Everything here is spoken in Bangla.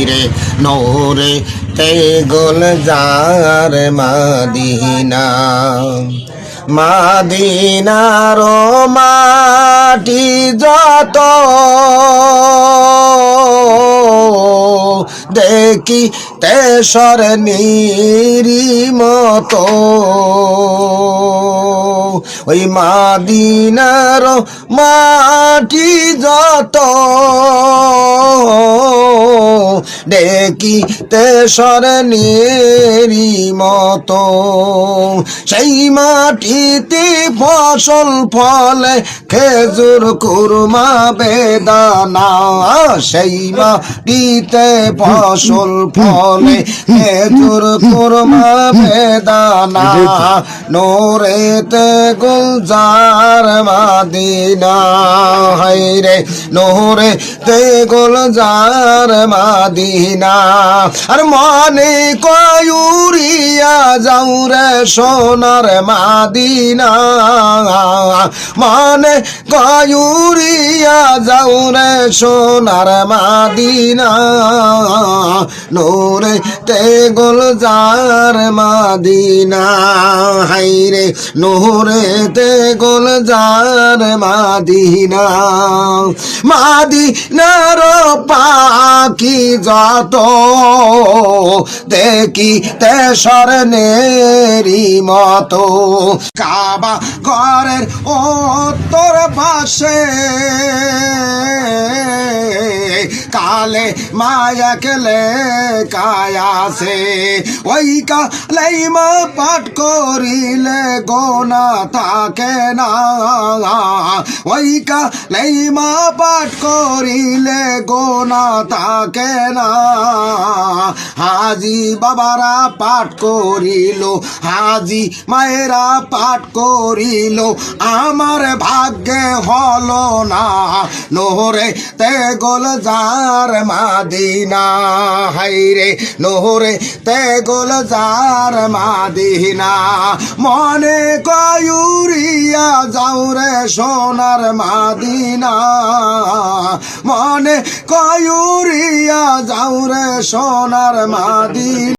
হাইরে নোরে তে গুলজার মদিনা মদিনার মাটি যত দেখি তেসর নিরিমতো ওই মদিনার মাটি যত দেখি তেসর নিরিমতো সেই মাটিতে ফসল ফলে খেজুর কুরমা বেদানা সেই মাটিতে ফসল ফলে খেজুর কুরমা বেদানা নোরেতে গুলজার মদিনা হায়রে নোরেতে গুলজার মদিনা আর মনে কয়ুরিয়া যাও রে সোনার মদিনা মনে কয়ুরিয়া যাও রে সোনার মদিনা নোরে তে গুলজার মদিনা হায়রে নোরে তে গুলজার মদিনা মদিনার পাখি যত দেখি তেসর নেরি মতো কাবা ঘরের উত্তর পাশে কালে মায়া কেলে কায়াছে ওই কালেই মা পাঠ করিলে গোনা থাকে না ওই কালেই মা পাঠ করিলে গোনা থাকে না হাজি বাবারা পাঠ করিল হাজি মায়েরা পাঠ করিল আমার ভাগ্যে হলো না নোরে তে গুলজার মদিনা হায়রে নোরে তে গুলজার মদিনা মনে কয়ুরিয়া যাও রে সোনার মদিনা মনে কয়ুরিয়া যাও রে সোনার মদিনা।